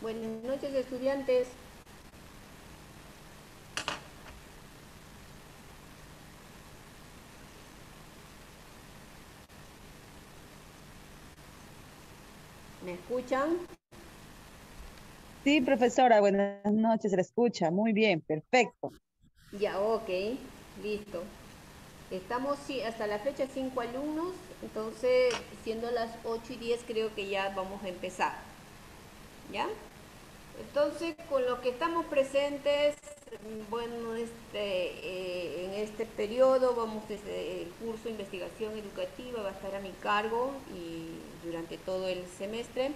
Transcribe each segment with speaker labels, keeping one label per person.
Speaker 1: Buenas noches, estudiantes. ¿Me escuchan?
Speaker 2: Sí, profesora, buenas noches, se la escucha. Muy bien, perfecto.
Speaker 1: Ya, ok, listo. Estamos hasta la fecha 5 alumnos, entonces siendo las 8:10 creo que ya vamos a empezar. ¿Ya? Entonces, con lo que estamos presentes, bueno, en este periodo vamos desde el curso de investigación educativa, va a estar a mi cargo y durante todo el semestre.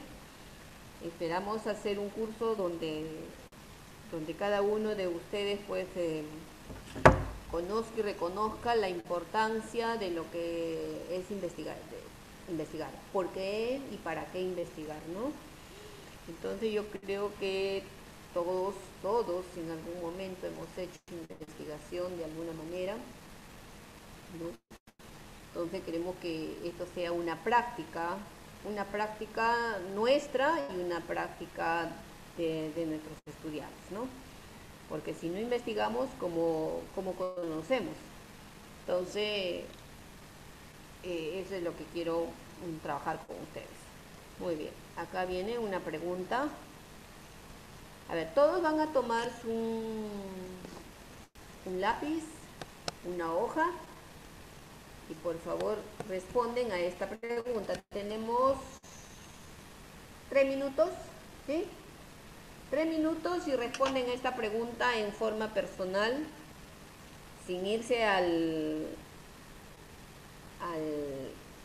Speaker 1: Esperamos hacer un curso donde cada uno de ustedes pues conozca y reconozca la importancia de lo que es investigar, por qué y para qué investigar, ¿no? Entonces yo creo que todos en algún momento hemos hecho investigación de alguna manera, ¿no? Entonces queremos que esto sea una práctica nuestra y una práctica de nuestros estudiantes, ¿no? Porque si no investigamos, ¿cómo conocemos? Entonces, eso es lo que quiero trabajar con ustedes. Muy bien, acá viene una pregunta. A ver, todos van a tomar un lápiz, una hoja y por favor responden a esta pregunta. Tenemos 3 minutos, ¿sí? 3 minutos y responden a esta pregunta en forma personal, sin irse al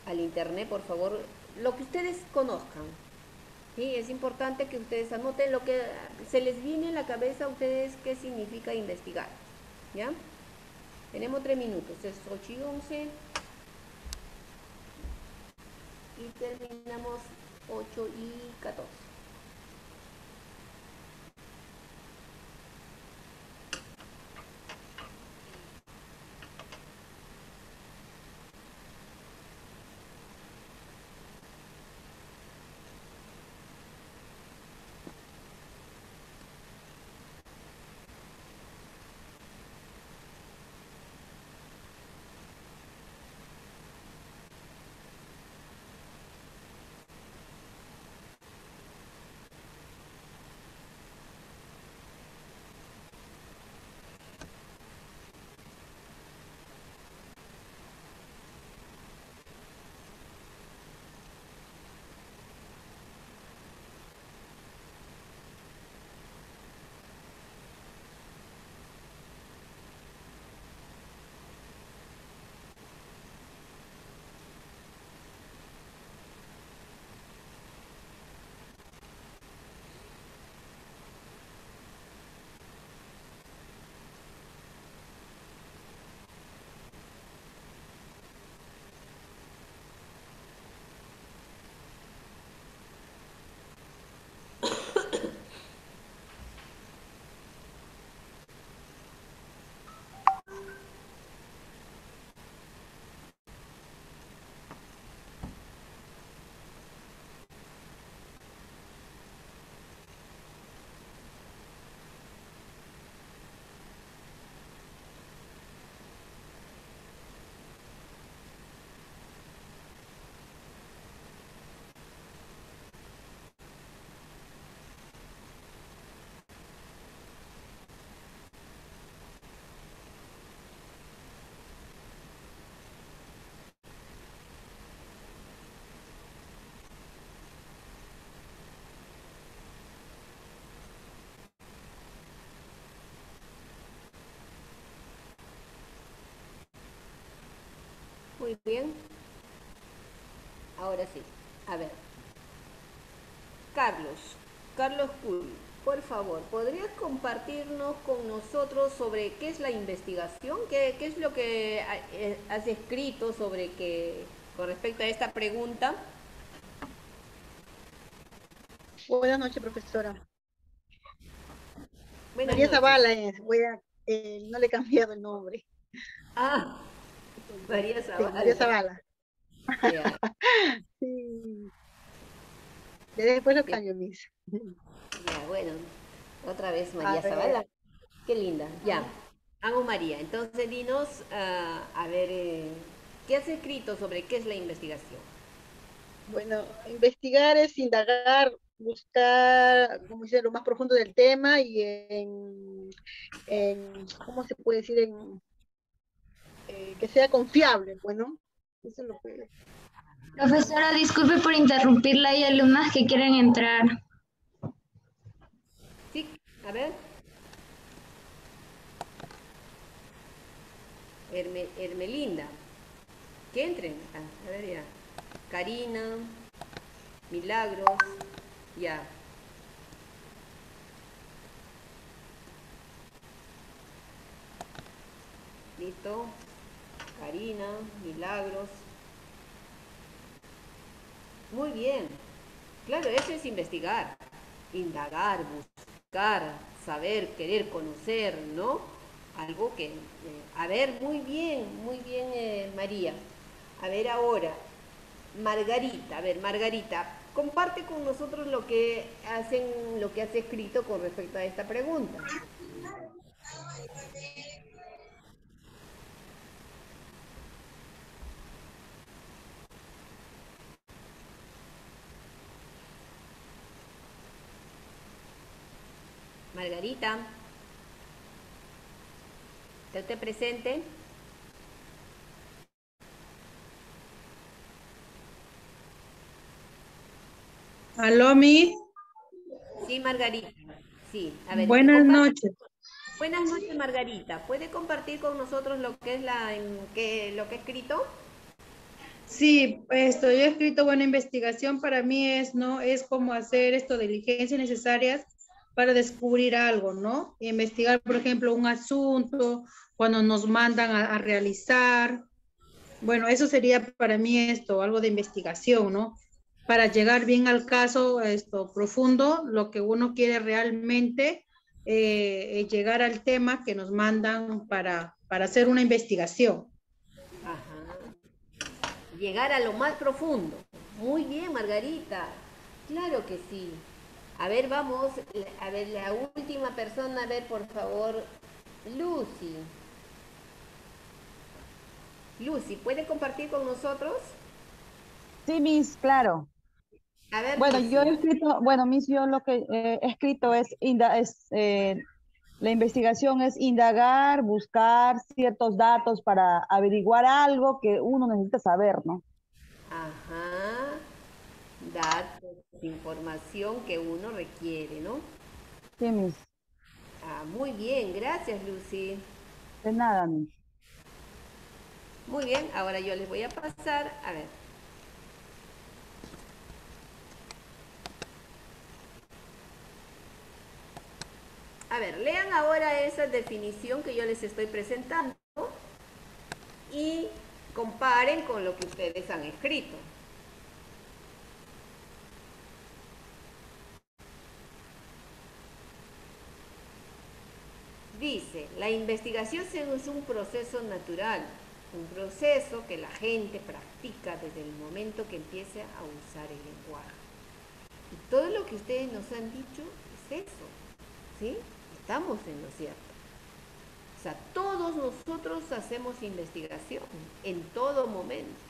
Speaker 1: internet, por favor, lo que ustedes conozcan. ¿Sí? Es importante que ustedes anoten lo que se les viene en la cabeza a ustedes qué significa investigar. ¿Ya? Tenemos 3 minutos, es 8:11 y terminamos 8:14. Muy bien, ahora sí. A ver, Carlos Cool, por favor, ¿podrías compartirnos con nosotros sobre qué es la investigación? ¿Qué es lo que has escrito sobre que con respecto a esta pregunta?
Speaker 3: Buenas noches, profesora.
Speaker 1: Buenas
Speaker 3: María
Speaker 1: noches.
Speaker 3: Zavala no le he cambiado el nombre.
Speaker 1: Ah, María
Speaker 3: Sí, María
Speaker 1: Zavala.
Speaker 3: Zavala.
Speaker 1: Ya,
Speaker 3: Sí, ya después lo
Speaker 1: ya,
Speaker 3: cambio, Miss.
Speaker 1: Ya, bueno, otra vez
Speaker 3: A
Speaker 1: María
Speaker 3: ver,
Speaker 1: Zavala. Qué linda. Ya, hago María. Entonces dinos, a ver, ¿qué has escrito sobre qué es la investigación?
Speaker 3: bueno, investigar es indagar, buscar, como dice, lo más profundo del tema y ¿cómo se puede decir? Que sea confiable, bueno, eso es lo que...
Speaker 4: Profesora, disculpe por interrumpirla, hay alumnas que quieren entrar.
Speaker 1: Sí, a ver. Hermelinda. Que entren. A ver ya. Karina, Milagros, ya. Listo. Karina, Milagros. Muy bien. Claro, eso es investigar. Indagar, buscar, saber, querer, conocer, ¿no? Algo que... a ver, muy bien, María. A ver ahora, Margarita, a ver, Margarita, comparte con nosotros lo que has escrito con respecto a esta pregunta. Margarita, ¿está usted presente?
Speaker 5: Aló, Miss.
Speaker 1: Sí, Margarita. Sí, a ver,
Speaker 5: Buenas
Speaker 1: comparte.
Speaker 5: noches.
Speaker 1: Buenas noches, Margarita. ¿Puede compartir con nosotros lo que es lo que ha escrito?
Speaker 5: Sí, esto, yo he escrito buena investigación. Para mí es, ¿no? Es como hacer esto, diligencias necesarias para descubrir algo, ¿no? Investigar, por ejemplo, un asunto, cuando nos mandan a realizar. Bueno, eso sería para mí esto, algo de investigación, ¿no? Para llegar bien al caso, esto, profundo, lo que uno quiere realmente, llegar al tema que nos mandan para hacer una investigación.
Speaker 1: Ajá. Llegar a lo más profundo. Muy bien, Margarita. Claro que sí. A ver, vamos, a ver, la última persona, a ver, por favor, Lucy. Lucy, ¿puede compartir con nosotros?
Speaker 2: Sí, Miss, claro.
Speaker 1: A ver,
Speaker 2: Bueno, yo he
Speaker 1: Lucy.
Speaker 2: escrito, bueno, Miss, yo lo que he escrito la investigación es indagar, buscar ciertos datos para averiguar algo que uno necesita saber, ¿no?
Speaker 1: Ajá. Datos, información que uno requiere, ¿no?
Speaker 2: Sí, Miss,
Speaker 1: Ah, muy bien, gracias, Lucy.
Speaker 2: de nada, Miss.
Speaker 1: Muy bien, ahora yo les voy a pasar, a ver. A ver, lean ahora esa definición que yo les estoy presentando y comparen con lo que ustedes han escrito. Dice, la investigación es un proceso natural, un proceso que la gente practica desde el momento que empieza a usar el lenguaje. Y todo lo que ustedes nos han dicho es eso, ¿sí? Estamos en lo cierto. O sea, todos nosotros hacemos investigación en todo momento,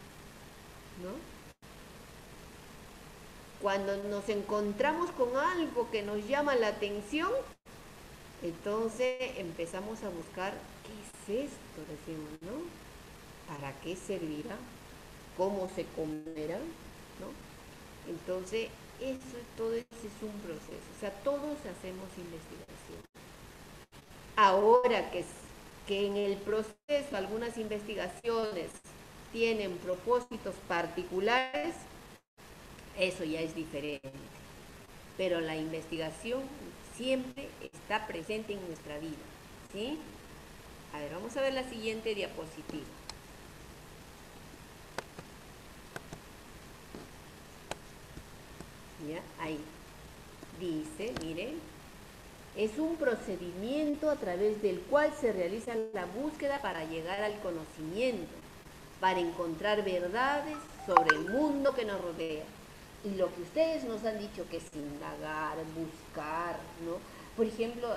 Speaker 1: ¿no? Cuando nos encontramos con algo que nos llama la atención, entonces empezamos a buscar qué es esto, decimos, ¿no? ¿Para qué servirá? ¿Cómo se comerá? ¿No? Entonces, todo eso es un proceso. O sea, todos hacemos investigación. Ahora que en el proceso algunas investigaciones tienen propósitos particulares, eso ya es diferente. Pero la investigación siempre está presente en nuestra vida, ¿sí? A ver, vamos a ver la siguiente diapositiva. ¿Ya? Ahí. Dice, miren, es un procedimiento a través del cual se realiza la búsqueda para llegar al conocimiento, para encontrar verdades sobre el mundo que nos rodea. Y lo que ustedes nos han dicho que es indagar, buscar, ¿no? Por ejemplo,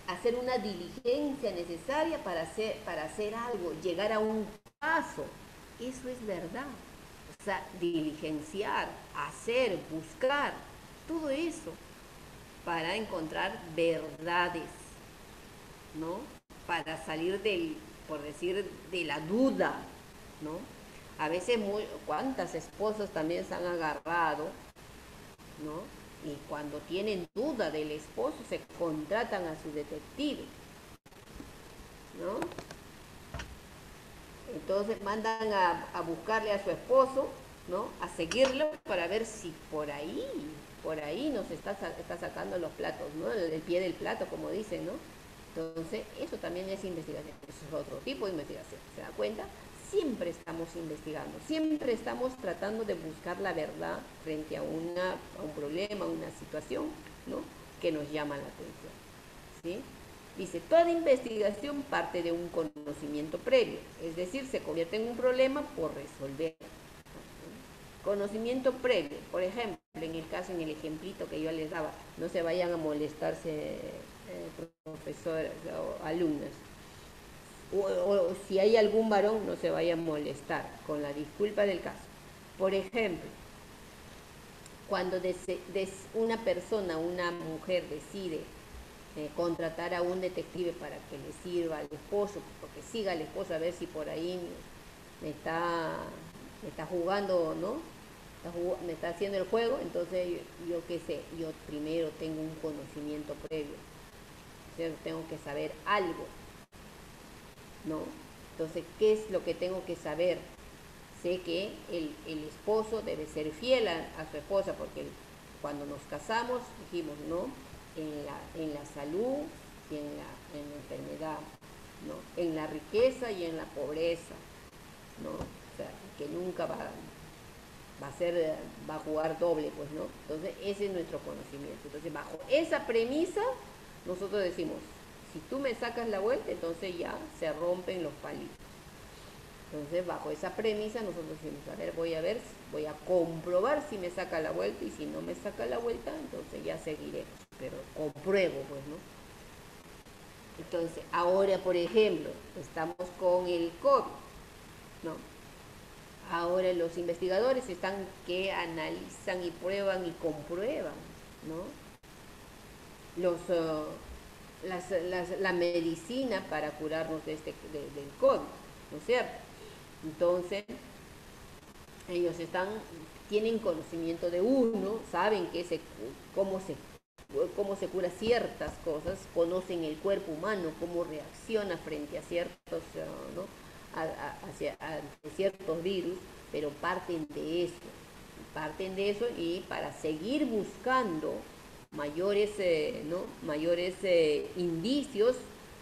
Speaker 1: hacer una diligencia necesaria para hacer algo, llegar a un paso. Eso es verdad. O sea, diligenciar, hacer, buscar, todo eso para encontrar verdades, ¿no? Para salir por decir, de la duda, ¿no? A veces, ¿cuántas esposas también se han agarrado, ¿no? Y cuando tienen duda del esposo, se contratan a su detective, ¿no? Entonces mandan a buscarle a su esposo, ¿no? A seguirlo para ver si por ahí nos está sacando los platos, ¿no? El pie del plato, como dicen, ¿no? Entonces, eso también es investigación. Eso es otro tipo de investigación. ¿Se da cuenta? Siempre estamos investigando, siempre estamos tratando de buscar la verdad frente a un problema, a una situación, ¿no? Que nos llama la atención, ¿sí? Dice, toda investigación parte de un conocimiento previo, es decir, se convierte en un problema por resolver. Conocimiento previo, por ejemplo, en el ejemplito que yo les daba, no se vayan a molestarse profesores o alumnos. O si hay algún varón, no se vaya a molestar, con la disculpa del caso. Por ejemplo, cuando una persona, una mujer decide contratar a un detective para que le sirva al esposo, porque siga al esposo a ver si por ahí me está jugando, ¿no? Me está haciendo el juego, entonces yo qué sé, yo primero tengo un conocimiento previo, o sea, tengo que saber algo, ¿no? Entonces, ¿qué es lo que tengo que saber? Sé que el esposo debe ser fiel a su esposa, porque cuando nos casamos dijimos, ¿no? En la salud y en la enfermedad, ¿no? En la riqueza y en la pobreza, ¿no? O sea, que nunca va a jugar doble, pues, ¿no? Entonces, ese es nuestro conocimiento. Entonces, bajo esa premisa, nosotros decimos, si tú me sacas la vuelta, entonces ya se rompen los palitos. Entonces, bajo esa premisa, nosotros decimos, voy a comprobar si me saca la vuelta, y si no me saca la vuelta, entonces ya seguiré, pero compruebo, pues, ¿no? Entonces, ahora, por ejemplo, estamos con el COVID, ¿no? Ahora los investigadores están que analizan y prueban y comprueban, ¿no? La medicina para curarnos del COVID, ¿no es cierto? Entonces, ellos tienen conocimiento de uno, saben cómo se cura ciertas cosas, conocen el cuerpo humano, cómo reacciona frente a ciertos, ¿no? a ciertos virus, pero parten de eso y para seguir buscando mayores indicios,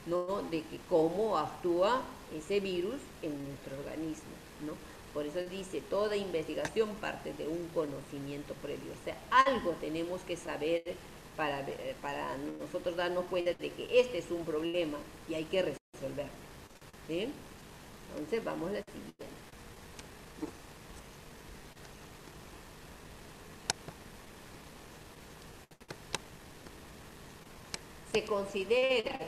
Speaker 1: ¿no? De que cómo actúa ese virus en nuestro organismo, ¿no? Por eso dice, toda investigación parte de un conocimiento previo, o sea, algo tenemos que saber para nosotros darnos cuenta de que este es un problema y hay que resolverlo, ¿sí? Entonces vamos a la siguiente. Se considera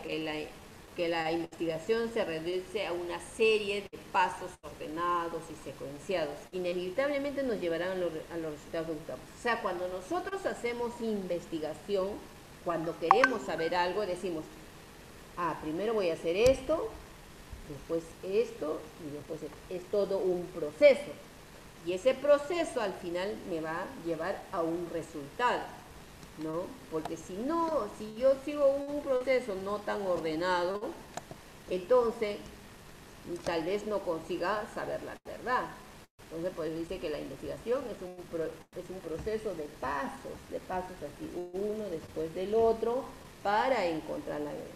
Speaker 1: que la investigación se reduce a una serie de pasos ordenados y secuenciados. Inevitablemente nos llevarán a los resultados que buscamos. O sea, cuando nosotros hacemos investigación, cuando queremos saber algo, decimos, primero voy a hacer esto, después esto, y después es todo un proceso. Y ese proceso al final me va a llevar a un resultado, ¿no? Porque si yo sigo un proceso no tan ordenado, entonces tal vez no consiga saber la verdad. Entonces, pues dice que la investigación es un proceso de pasos así, uno después del otro, para encontrar la verdad.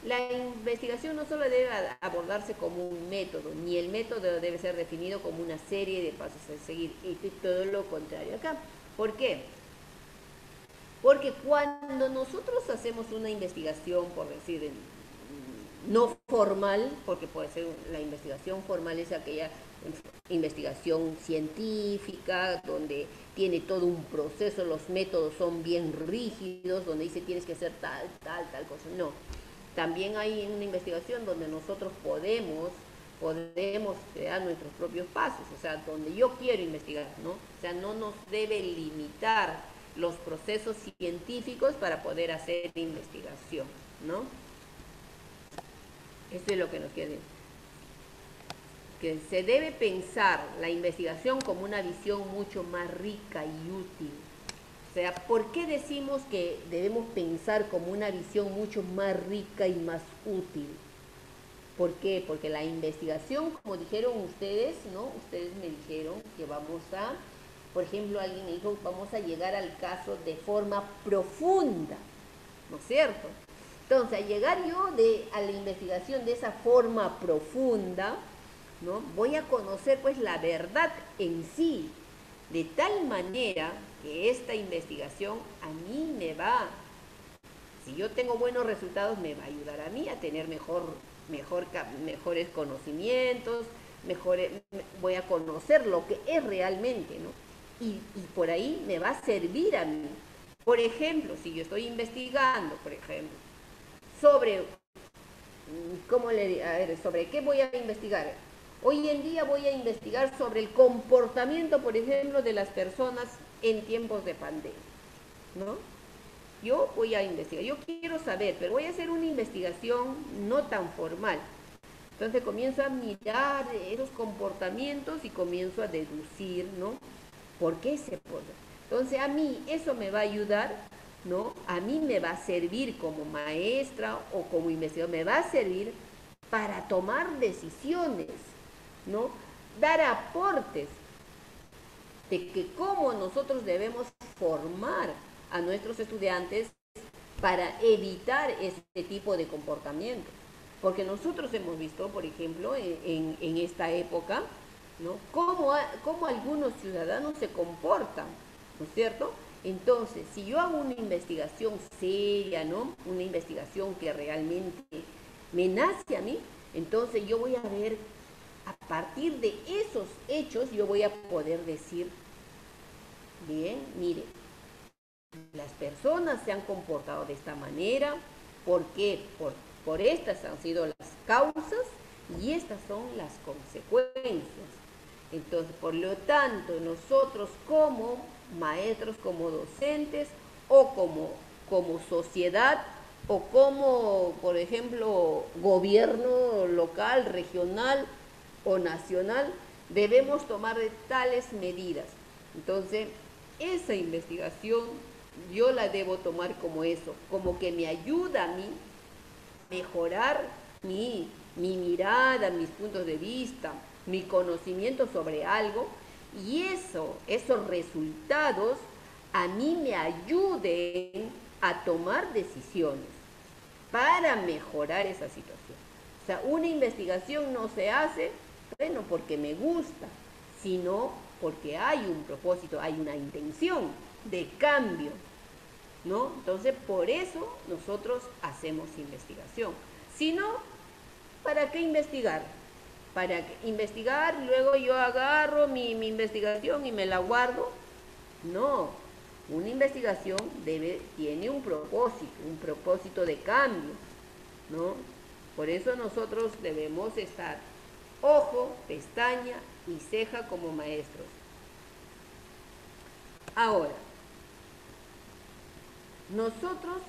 Speaker 1: La investigación no solo debe abordarse como un método, ni el método debe ser definido como una serie de pasos a seguir, y todo lo contrario acá. ¿Por qué? Porque cuando nosotros hacemos una investigación, por decir, no formal, porque puede ser la investigación formal es aquella investigación científica, donde tiene todo un proceso, los métodos son bien rígidos, donde dice tienes que hacer tal cosa. No. También hay una investigación donde nosotros podemos crear nuestros propios pasos, o sea, donde yo quiero investigar, ¿no? O sea, no nos debe limitar los procesos científicos para poder hacer investigación, ¿no? Eso es lo que nos quiere decir. Que se debe pensar la investigación como una visión mucho más rica y útil. O sea, ¿por qué decimos que debemos pensar como una visión mucho más rica y más útil? ¿Por qué? Porque la investigación, como dijeron ustedes, ¿no? Ustedes me dijeron que vamos a, por ejemplo, alguien me dijo, vamos a llegar al caso de forma profunda, ¿no es cierto? Entonces, al llegar yo a la investigación de esa forma profunda, ¿no? Voy a conocer pues la verdad en sí, de tal manera que esta investigación a mí me va, si yo tengo buenos resultados, me va a ayudar a mí a tener mejores conocimientos, voy a conocer lo que es realmente, ¿no? Y por ahí me va a servir a mí. Por ejemplo, si yo estoy investigando, por ejemplo, sobre qué voy a investigar. Hoy en día voy a investigar sobre el comportamiento, por ejemplo, de las personas en tiempos de pandemia, ¿no? Yo voy a investigar, yo quiero saber, pero voy a hacer una investigación no tan formal. Entonces comienzo a mirar esos comportamientos y comienzo a deducir, ¿no? ¿Por qué se pone? Entonces a mí eso me va a ayudar, ¿no? A mí me va a servir como maestra o como investigador, me va a servir para tomar decisiones, ¿no? Dar aportes de que cómo nosotros debemos formar a nuestros estudiantes para evitar este tipo de comportamientos. Porque nosotros hemos visto, por ejemplo, en esta época, ¿no? Cómo algunos ciudadanos se comportan, ¿no es cierto? Entonces, si yo hago una investigación seria, ¿no? Una investigación que realmente me nace a mí, entonces yo voy a ver, a partir de esos hechos, yo voy a poder decir, bien, mire, las personas se han comportado de esta manera, ¿por qué? Por estas han sido las causas y estas son las consecuencias. Entonces, por lo tanto, nosotros como maestros, como docentes o como sociedad o como, por ejemplo, gobierno local, regional o nacional, debemos tomar tales medidas. Entonces, esa investigación yo la debo tomar como eso, como que me ayuda a mí mejorar mi mirada, mis puntos de vista, mi conocimiento sobre algo, y esos resultados a mí me ayuden a tomar decisiones para mejorar esa situación. O sea, una investigación no se hace, bueno, porque me gusta, sino porque hay un propósito, hay una intención de cambio, ¿no? Entonces, por eso nosotros hacemos investigación. Si no, ¿para qué investigar? Para investigar, luego yo agarro mi investigación y me la guardo. No, una investigación tiene un propósito de cambio, ¿no? Por eso nosotros debemos estar ojo, pestaña y ceja como maestros. Ahora, nosotros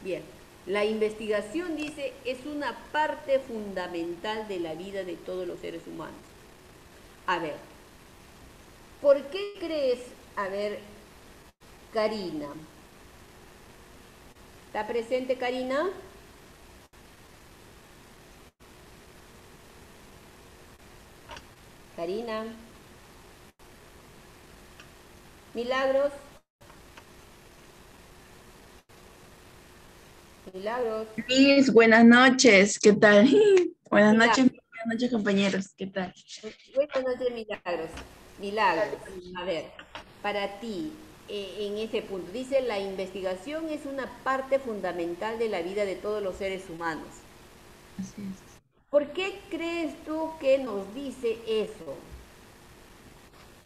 Speaker 1: bien, la investigación, dice, es una parte fundamental de la vida de todos los seres humanos. A ver, ¿por qué crees? A ver, Karina. ¿Está presente, Karina? Karina. Milagros. Milagros.
Speaker 6: Miss, buenas noches, ¿qué tal? Buenas
Speaker 1: Milagros.
Speaker 6: noches, compañeros, ¿qué tal?
Speaker 1: Buenas noches, Milagros. Milagros, a ver, para ti, en ese punto. Dice, la investigación es una parte fundamental de la vida de todos los seres humanos.
Speaker 6: Así es.
Speaker 1: ¿Por qué crees tú que nos dice eso?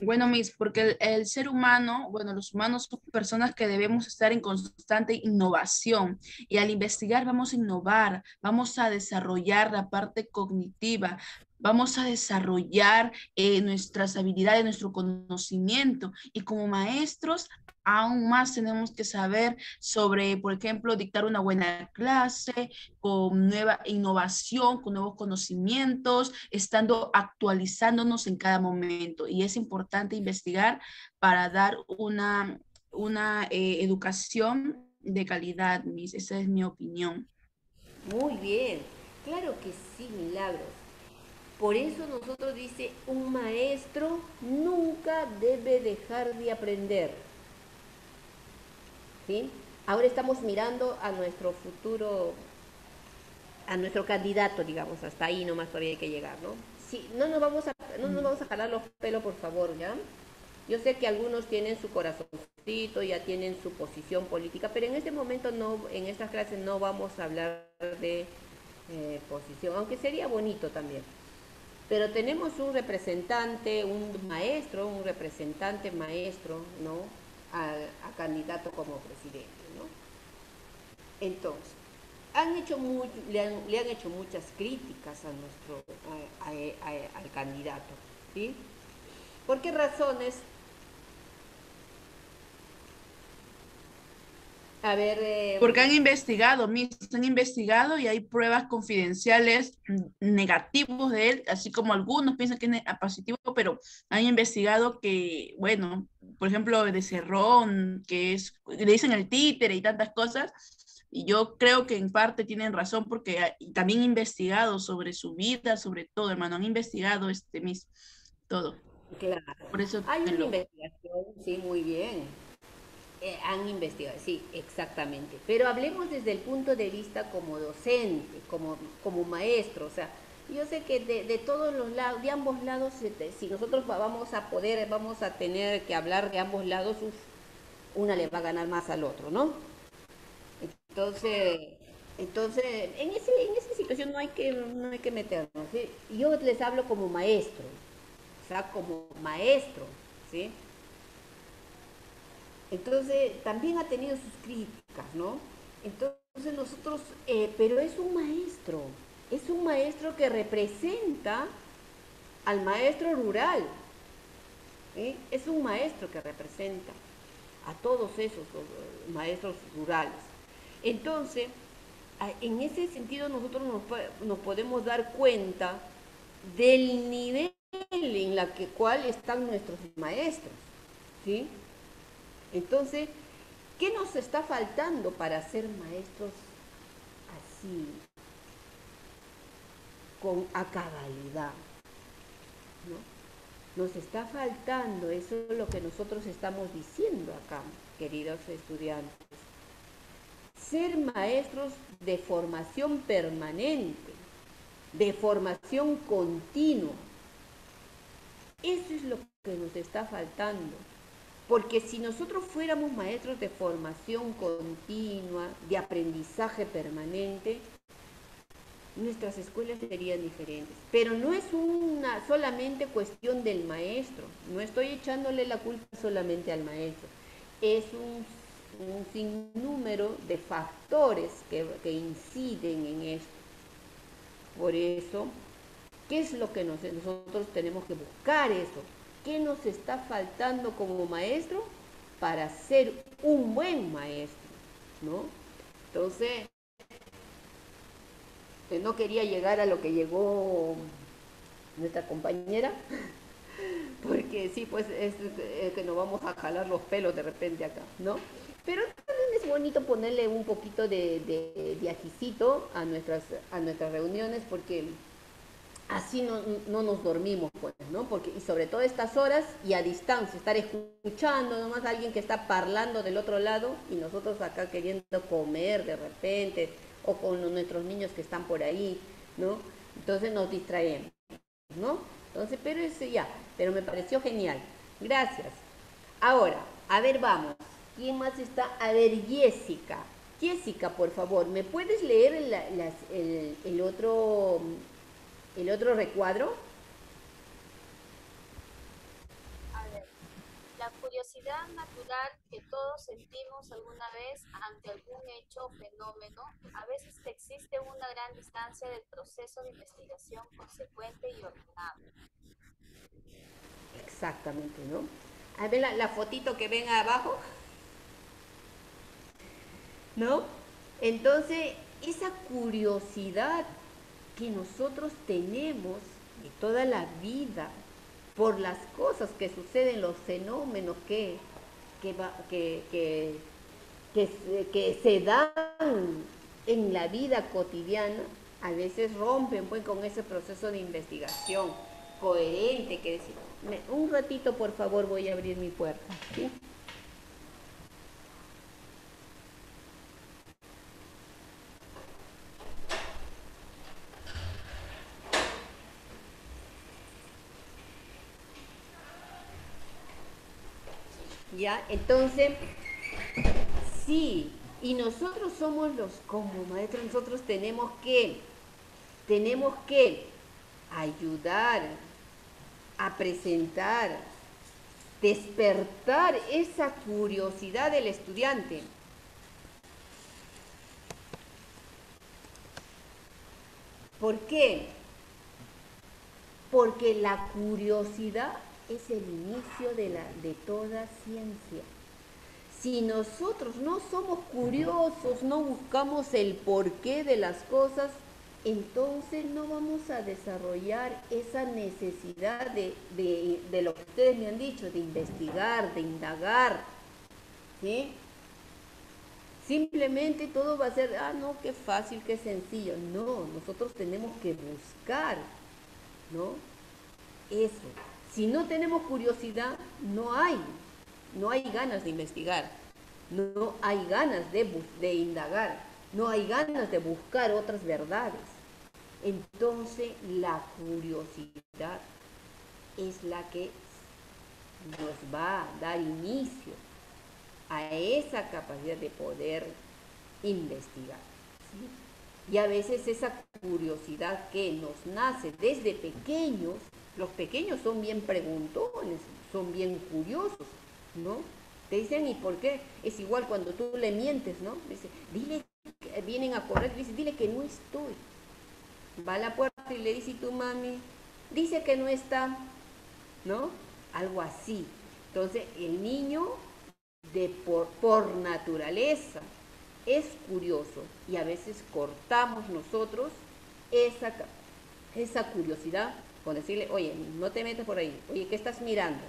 Speaker 6: Bueno, Miss, porque el ser humano, bueno, los humanos son personas que debemos estar en constante innovación y al investigar vamos a innovar, vamos a desarrollar la parte cognitiva, vamos a desarrollar nuestras habilidades, nuestro conocimiento y como maestros aún más tenemos que saber sobre, por ejemplo, dictar una buena clase con nueva innovación, con nuevos conocimientos, estando actualizándonos en cada momento. Y es importante investigar para dar una educación de calidad, Miss. Esa es mi opinión.
Speaker 1: Muy bien, claro que sí, Milagros. Por eso nosotros dice, un maestro nunca debe dejar de aprender. ¿Sí? Ahora estamos mirando a nuestro futuro, a nuestro candidato, digamos, hasta ahí nomás todavía hay que llegar, ¿no? Sí, no nos vamos a jalar los pelos, por favor, ¿ya? Yo sé que algunos tienen su corazoncito, ya tienen su posición política, pero en este momento no, en estas clases no vamos a hablar de posición, aunque sería bonito también. Pero tenemos un representante, un representante maestro, ¿no? A candidato como presidente, ¿no? Entonces, le han hecho muchas críticas al candidato, ¿sí? ¿Por qué razones? A ver...
Speaker 6: Porque han investigado, Miss, han investigado y hay pruebas confidenciales negativos de él, así como algunos piensan que es positivo, pero han investigado que, bueno, por ejemplo, de Cerrón, le dicen el títere y tantas cosas, y yo creo que en parte tienen razón porque también han investigado sobre su vida, sobre todo, hermano, han investigado Miss, todo.
Speaker 1: Claro,
Speaker 6: Por eso
Speaker 1: hay una investigación, sí, muy bien. Han investigado, sí, exactamente. Pero hablemos desde el punto de vista como docente, como maestro. O sea, yo sé que de todos los lados, de ambos lados, si nosotros vamos a tener que hablar de ambos lados, una le va a ganar más al otro, ¿no? Entonces, en esa situación no hay que meternos, ¿sí? Yo les hablo como maestro, o sea, como maestro, ¿sí? Entonces, también ha tenido sus críticas, ¿no? Entonces nosotros, pero es un maestro que representa al maestro rural, ¿eh? Es un maestro que representa a todos esos maestros rurales. Entonces, en ese sentido nosotros nos podemos dar cuenta del nivel en la cual están nuestros maestros, ¿sí? Entonces, ¿qué nos está faltando para ser maestros así, a cabalidad? ¿No? Nos está faltando, eso es lo que nosotros estamos diciendo acá, queridos estudiantes. Ser maestros de formación permanente, de formación continua. Eso es lo que nos está faltando. Porque si nosotros fuéramos maestros de formación continua, de aprendizaje permanente, nuestras escuelas serían diferentes. Pero no es una solamente cuestión del maestro. No estoy echándole la culpa solamente al maestro. Es un sinnúmero de factores que inciden en esto. Por eso, ¿qué es lo que nosotros tenemos que buscar eso? ¿Qué nos está faltando como maestro para ser un buen maestro? ¿No? Entonces, no quería llegar a lo que llegó nuestra compañera, porque sí, pues es que nos vamos a jalar los pelos de repente acá, ¿no? Pero también es bonito ponerle un poquito de ajicito a nuestras reuniones, porque así no nos dormimos, pues, ¿no? Porque, y sobre todo estas horas y a distancia, estar escuchando nomás a alguien que está parlando del otro lado y nosotros acá queriendo comer de repente, o con nuestros niños que están por ahí, ¿no? Entonces nos distraemos, ¿no? Entonces, pero me pareció genial. Gracias. Ahora, A ver, vamos. ¿Quién más está? A ver, Jessica. Jessica, por favor, ¿me puedes leer el otro recuadro?
Speaker 7: A ver, la curiosidad natural que todos sentimos alguna vez ante algún hecho o fenómeno, a veces existe una gran distancia del proceso de investigación consecuente y ordenado.
Speaker 1: Exactamente, ¿no? A ver la fotito que ven abajo, ¿no? Entonces, esa curiosidad que nosotros tenemos de toda la vida por las cosas que suceden, los fenómenos que se dan en la vida cotidiana, a veces rompen pues con ese proceso de investigación coherente, que decir, un ratito por favor voy a abrir mi puerta, ¿sí? ¿Ya? Entonces, sí, y nosotros somos como maestros, nosotros tenemos que ayudar a presentar, despertar esa curiosidad del estudiante. ¿Por qué? Porque la curiosidad es el inicio de toda ciencia. Si nosotros no somos curiosos, no buscamos el porqué de las cosas, entonces no vamos a desarrollar esa necesidad de lo que ustedes me han dicho, de investigar, de indagar, ¿sí? Simplemente todo va a ser, no, qué fácil, qué sencillo. No, nosotros tenemos que buscar, ¿no? Eso. Si no tenemos curiosidad, no hay ganas de investigar, no hay ganas de indagar, no hay ganas de buscar otras verdades. Entonces, la curiosidad es la que nos va a dar inicio a esa capacidad de poder investigar, ¿sí? Y a veces esa curiosidad que nos nace desde pequeños, los pequeños son bien preguntones, son bien curiosos, ¿no? Te dicen, ¿y por qué? Es igual cuando tú le mientes, ¿no? Dice, dile, vienen a correr, dice, dile que no estoy. Va a la puerta y le dice, ¿y tu mami? Dice que no está, ¿no? Algo así. Entonces, el niño por naturaleza es curioso y a veces cortamos nosotros esa curiosidad con decirle, oye, no te metas por ahí, oye, ¿qué estás mirando?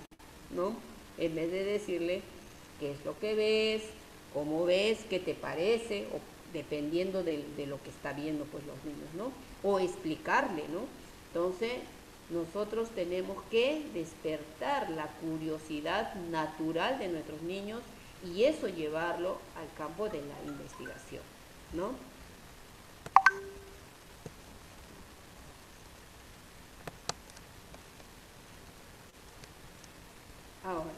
Speaker 1: ¿No? En vez de decirle qué es lo que ves, cómo ves, qué te parece, o dependiendo de lo que está viendo pues los niños, ¿no? O explicarle, ¿no? Entonces, nosotros tenemos que despertar la curiosidad natural de nuestros niños y eso llevarlo al campo de la investigación, ¿no? Ahora,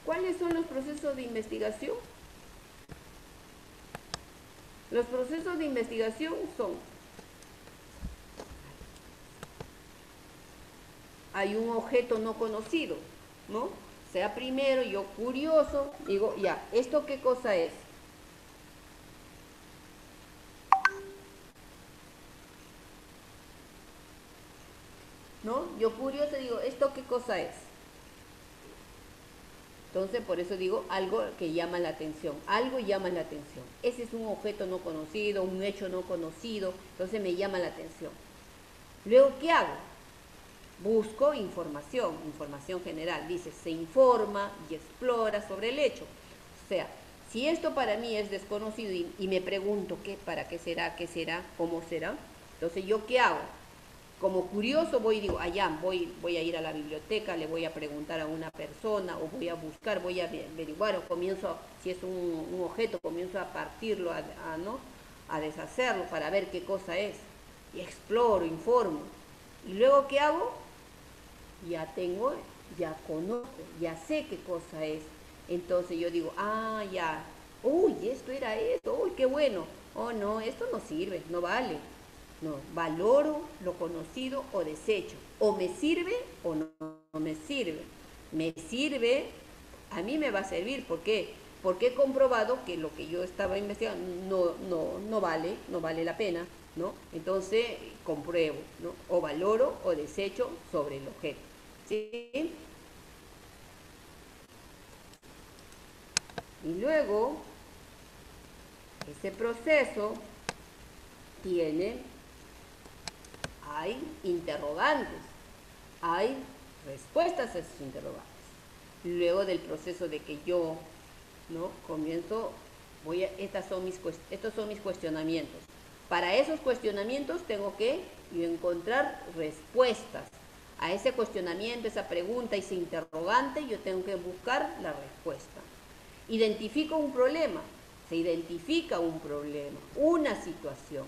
Speaker 1: ¿cuáles son los procesos de investigación? Los procesos de investigación son, hay un objeto no conocido, ¿no? Sea primero, yo curioso, digo, ya, ¿esto qué cosa es? ¿No? Yo curioso digo, ¿esto qué cosa es? Entonces, por eso digo, algo que llama la atención, algo llama la atención. Ese es un objeto no conocido, un hecho no conocido, entonces me llama la atención. Luego, ¿qué hago? Busco información general. Dice, se informa y explora sobre el hecho. O sea, si esto para mí es desconocido y me pregunto, ¿para qué será? ¿Qué será? ¿Cómo será? Entonces, ¿yo qué hago? Como curioso voy y digo, allá voy a ir a la biblioteca, le voy a preguntar a una persona, o voy a buscar, voy a averiguar, o comienzo, si es un objeto, comienzo a partirlo, ¿no? A deshacerlo para ver qué cosa es. Y exploro, informo. ¿Y luego qué hago? Ya conozco, ya sé qué cosa es. Entonces yo digo, ah, ya, uy, esto era esto, uy, qué bueno. Oh, no, esto no sirve, no vale. No, valoro lo conocido o desecho. O me sirve o no me sirve. Me sirve, a mí me va a servir. ¿Por qué? Porque he comprobado que lo que yo estaba investigando no vale la pena, ¿no? Entonces compruebo, ¿no? O valoro o desecho sobre el objeto. ¿Sí? Y luego, ese proceso hay interrogantes, hay respuestas a esos interrogantes. Luego del proceso de que yo, ¿no? Comienzo, estos son mis cuestionamientos. Para esos cuestionamientos tengo que encontrar respuestas. A ese cuestionamiento, esa pregunta, ese interrogante, yo tengo que buscar la respuesta. Identifico un problema, se identifica un problema, una situación.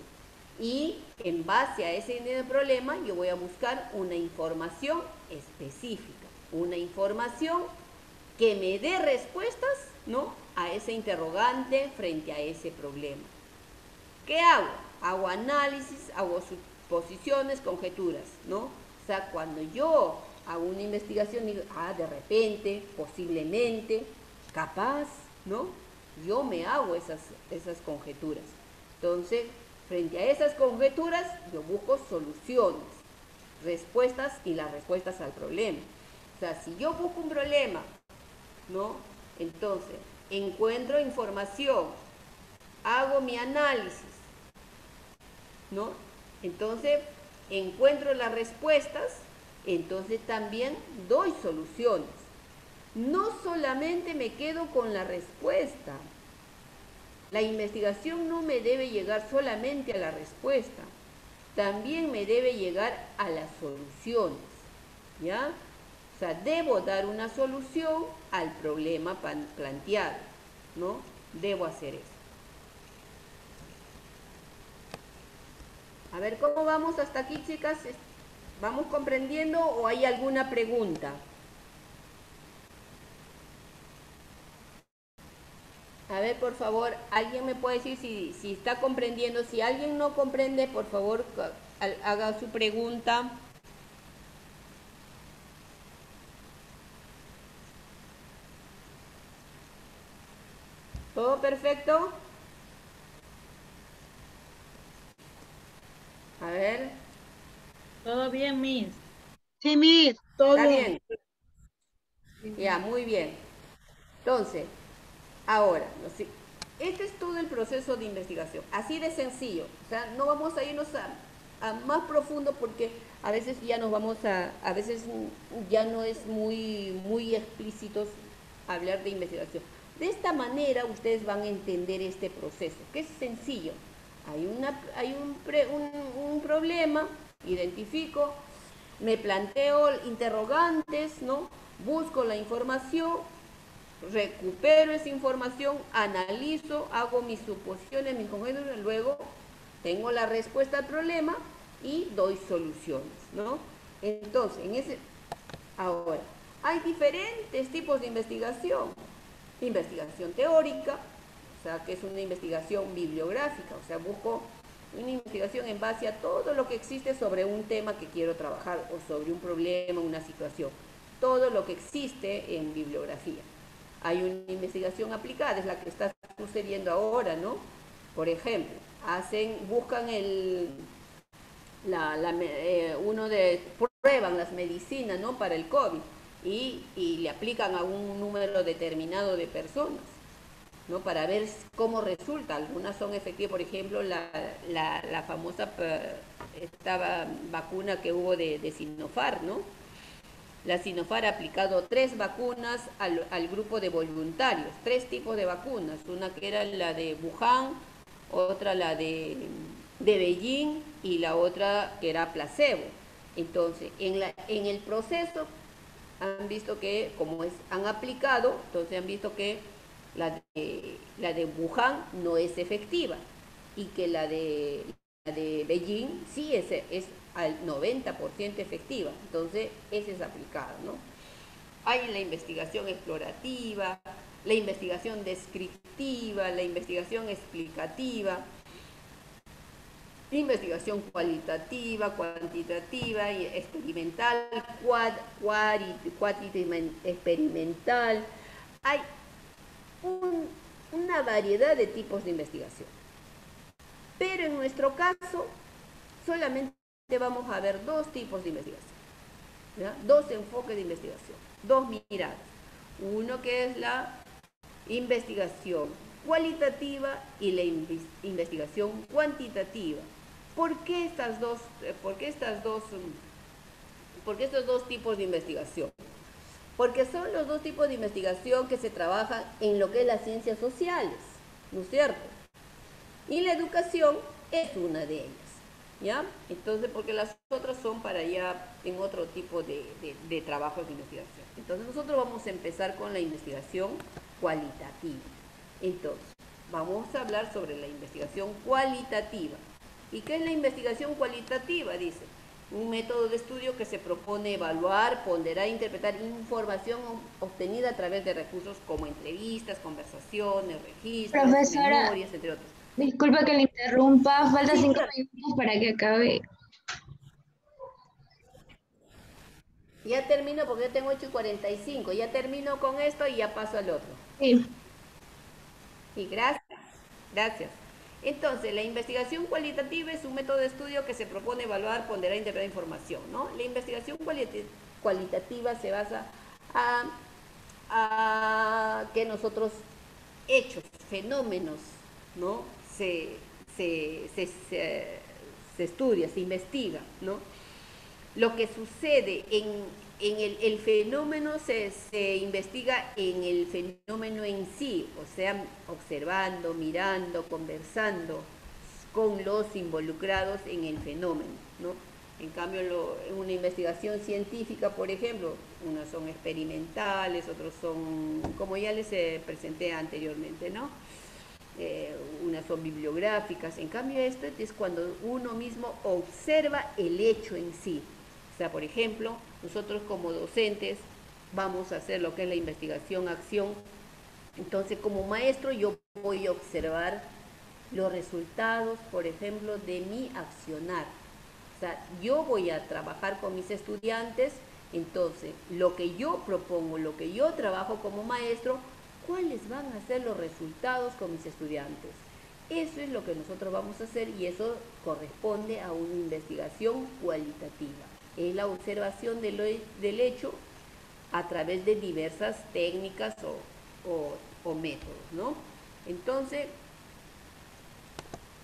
Speaker 1: Y en base a ese problema yo voy a buscar una información específica, una información que me dé respuestas, ¿no? A ese interrogante frente a ese problema. ¿Qué hago? Hago análisis, hago suposiciones, conjeturas, ¿no? O sea, cuando yo hago una investigación, digo, de repente, posiblemente, capaz, ¿no? Yo me hago esas conjeturas. Entonces, frente a esas conjeturas, yo busco soluciones, respuestas y las respuestas al problema. O sea, si yo busco un problema, ¿no? Entonces, encuentro información, hago mi análisis, ¿no? Entonces, encuentro las respuestas, entonces también doy soluciones. No solamente me quedo con la respuesta. La investigación no me debe llegar solamente a la respuesta, también me debe llegar a las soluciones, ¿ya? O sea, debo dar una solución al problema planteado, ¿no? Debo hacer eso. A ver, ¿cómo vamos hasta aquí, chicas? ¿Vamos comprendiendo o hay alguna pregunta? A ver, por favor, ¿alguien me puede decir si está comprendiendo? Si alguien no comprende, por favor, haga su pregunta. ¿Todo perfecto? A ver.
Speaker 5: Todo bien, Miss.
Speaker 3: Sí, Miss, todo
Speaker 1: Está bien. Ya, muy bien. Entonces, ahora, este es todo el proceso de investigación, así de sencillo. O sea, no vamos a irnos a más profundo porque a veces ya nos vamos a veces ya no es muy explícitos hablar de investigación. De esta manera ustedes van a entender este proceso, que es sencillo. Hay un problema, identifico, me planteo interrogantes, ¿no? Busco la información, recupero esa información, analizo, hago mis suposiciones, mis conjeturas, luego tengo la respuesta al problema y doy soluciones, ¿no? Entonces, ahora, hay diferentes tipos de investigación. Investigación teórica, o sea, que es una investigación bibliográfica, o sea, busco una investigación en base a todo lo que existe sobre un tema que quiero trabajar o sobre un problema, una situación, todo lo que existe en bibliografía. Hay una investigación aplicada, es la que está sucediendo ahora, ¿no? Por ejemplo, buscan prueban las medicinas, ¿no? Para el COVID y le aplican a un número determinado de personas, ¿no? Para ver cómo resulta. Algunas son efectivas, por ejemplo, la famosa esta vacuna que hubo de Sinopharm, ¿no? La Sinopharm ha aplicado 3 vacunas al grupo de voluntarios, 3 tipos de vacunas, una que era la de Wuhan, otra la de Beijing y la otra que era placebo. Entonces, en el proceso han visto que, han aplicado, entonces han visto que la de Wuhan no es efectiva y que la de Beijing sí es al 90% efectiva, entonces esa es aplicada, ¿no? Hay la investigación explorativa, la investigación descriptiva, la investigación explicativa, investigación cualitativa, cuantitativa, y experimental, experimental. Hay una variedad de tipos de investigación. Pero en nuestro caso, solamente vamos a ver dos tipos de investigación, ¿ya? Dos enfoques de investigación, dos miradas. Uno que es la investigación cualitativa y la investigación cuantitativa. ¿Por qué estos dos tipos de investigación? Porque son los dos tipos de investigación que se trabajan en lo que es las ciencias sociales, ¿no es cierto? Y la educación es una de ellas, ¿ya? Entonces, porque las otras son para ya en otro tipo de trabajos de investigación. Entonces, nosotros vamos a empezar con la investigación cualitativa. Entonces, vamos a hablar sobre la investigación cualitativa. ¿Y qué es la investigación cualitativa? Dice, un método de estudio que se propone evaluar, ponderar e interpretar información obtenida a través de recursos como entrevistas, conversaciones, registros,
Speaker 4: Profesora,
Speaker 1: memorias, entre otros.
Speaker 4: disculpa que le interrumpa, faltan
Speaker 1: Sí,
Speaker 4: 5
Speaker 1: claro.
Speaker 4: minutos para que acabe.
Speaker 1: Ya termino porque yo tengo 8:45. Ya termino con esto y ya paso al otro.
Speaker 4: Sí.
Speaker 1: Sí, gracias. Gracias. Entonces, la investigación cualitativa es un método de estudio que se propone evaluar, ponderar e interpretar información, ¿no? La investigación cualitativa se basa a que nosotros hechos, fenómenos, ¿no? Se estudia, se investiga, ¿no? Lo que sucede en el fenómeno se investiga en el fenómeno en sí, o sea, observando, mirando, conversando con los involucrados en el fenómeno, ¿no? En cambio, en una investigación científica, por ejemplo, unas son experimentales, otros son, como ya les presenté anteriormente, ¿no? Unas son bibliográficas. En cambio, esto es cuando uno mismo observa el hecho en sí. O sea, por ejemplo, nosotros como docentes vamos a hacer lo que es la investigación-acción. Entonces, como maestro, yo voy a observar los resultados, por ejemplo, de mi accionar. O sea, yo voy a trabajar con mis estudiantes, entonces, lo que yo propongo, lo que yo trabajo como maestro, ¿cuáles van a ser los resultados con mis estudiantes? Eso es lo que nosotros vamos a hacer y eso corresponde a una investigación cualitativa. Es la observación del hecho a través de diversas técnicas o métodos, ¿no? Entonces,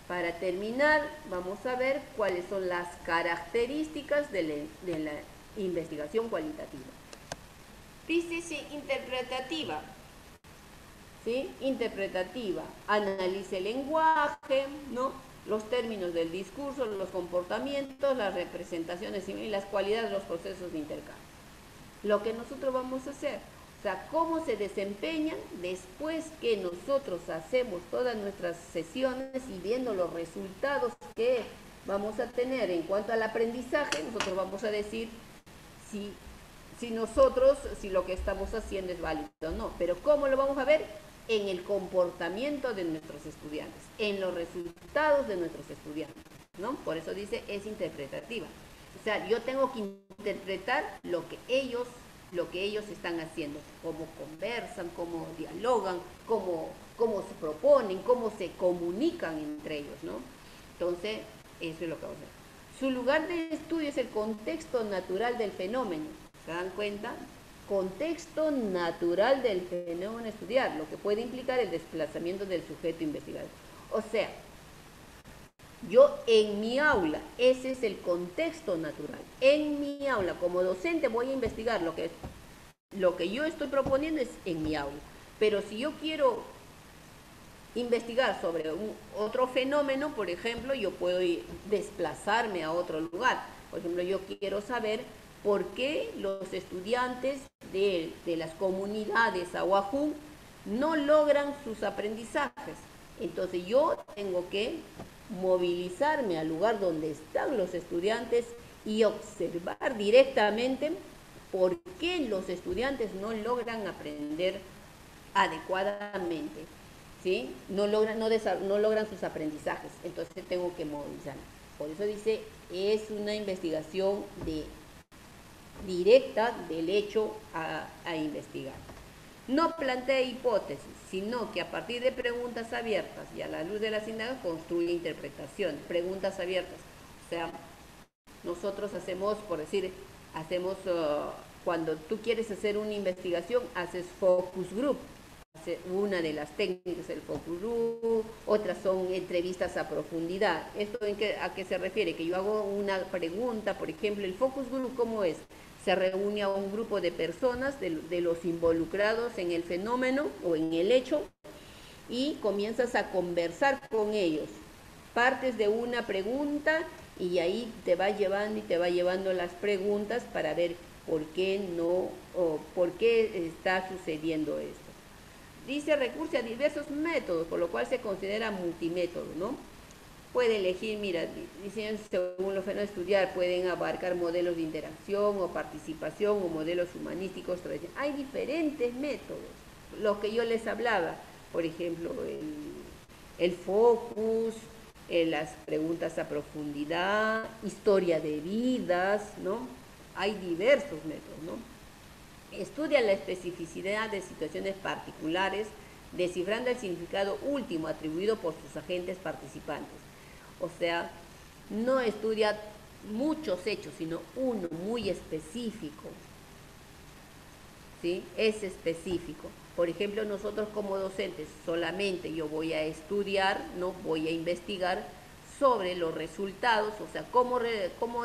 Speaker 1: para terminar, vamos a ver cuáles son las características de la investigación cualitativa. Dice interpretativa. ¿Sí? Interpretativa, analiza el lenguaje, ¿no? Los términos del discurso, los comportamientos, las representaciones y las cualidades de los procesos de intercambio. Lo que nosotros vamos a hacer, o sea, cómo se desempeñan después que nosotros hacemos todas nuestras sesiones y viendo los resultados que vamos a tener en cuanto al aprendizaje, nosotros vamos a decir si lo que estamos haciendo es válido o no. Pero ¿cómo lo vamos a ver? En el comportamiento de nuestros estudiantes, en los resultados de nuestros estudiantes, ¿no? Por eso dice, es interpretativa. O sea, yo tengo que interpretar lo que ellos están haciendo, cómo conversan, cómo dialogan, cómo se proponen, cómo se comunican entre ellos, ¿no? Entonces, eso es lo que vamos a hacer. Su lugar de estudio es el contexto natural del fenómeno. ¿Se dan cuenta? Contexto natural del fenómeno a estudiar, lo que puede implicar el desplazamiento del sujeto investigador. O sea, yo en mi aula, ese es el contexto natural. En mi aula, como docente, voy a investigar lo que yo estoy proponiendo es en mi aula. Pero si yo quiero investigar sobre otro fenómeno, por ejemplo, yo puedo desplazarme a otro lugar. Por ejemplo, yo quiero saber por qué los estudiantes de las comunidades Ahuajún no logran sus aprendizajes. Entonces yo tengo que movilizarme al lugar donde están los estudiantes y observar directamente por qué los estudiantes no logran aprender adecuadamente, ¿sí? No logran sus aprendizajes, entonces tengo que movilizar. Por eso dice, es una investigación directa del hecho a investigar. No plantea hipótesis, sino que a partir de preguntas abiertas y a la luz de las indagaciones construye interpretación. Preguntas abiertas. O sea, nosotros hacemos, por decir, cuando tú quieres hacer una investigación, haces focus group. Una de las técnicas del focus group, otras son entrevistas a profundidad. ¿Esto a qué se refiere? Que yo hago una pregunta, por ejemplo, el focus group, ¿cómo es? Se reúne a un grupo de personas, de los involucrados en el fenómeno o en el hecho, y comienzas a conversar con ellos. Partes de una pregunta y ahí te va llevando y te va llevando las preguntas para ver por qué no, o por qué está sucediendo esto. Dice recurso a diversos métodos, por lo cual se considera multimétodo, ¿no? Puede elegir, mira, dicen según los fenómenos de estudiar, pueden abarcar modelos de interacción o participación o modelos humanísticos tradicionales. Hay diferentes métodos, los que yo les hablaba, por ejemplo, el focus, las preguntas a profundidad, historia de vidas, ¿no? Hay diversos métodos, ¿no? Estudia la especificidad de situaciones particulares, descifrando el significado último atribuido por sus agentes participantes. O sea, no estudia muchos hechos, sino uno muy específico. ¿Sí? Es específico. Por ejemplo, nosotros como docentes solamente yo voy a estudiar, no voy a investigar sobre los resultados, o sea, cómo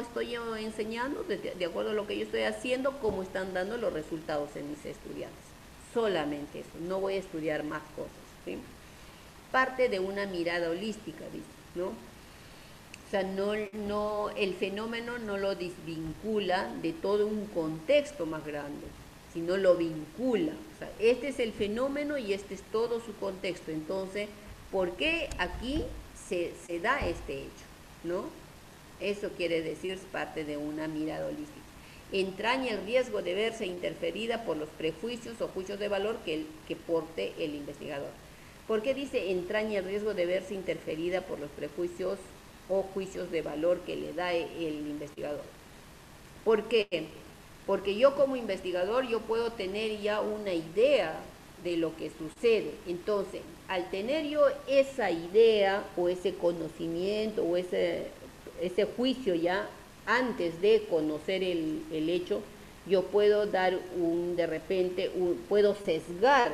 Speaker 1: estoy yo enseñando, de acuerdo a lo que yo estoy haciendo, cómo están dando los resultados en mis estudiantes. Solamente eso, no voy a estudiar más cosas, ¿sí? Parte de una mirada holística, ¿no? O sea, el fenómeno no lo desvincula de todo un contexto más grande, sino lo vincula. O sea, este es el fenómeno y este es todo su contexto. Entonces, ¿por qué aquí se da este hecho? ¿No? Eso quiere decir parte de una mirada holística. Entraña el riesgo de verse interferida por los prejuicios o juicios de valor que porte el investigador. ¿Por qué dice entraña el riesgo de verse interferida por los prejuicios o juicios de valor que le da el investigador? ¿Por qué? Porque yo como investigador yo puedo tener ya una idea de lo que sucede. Entonces, al tener yo esa idea o ese conocimiento o ese juicio ya antes de conocer el hecho, yo puedo dar puedo sesgar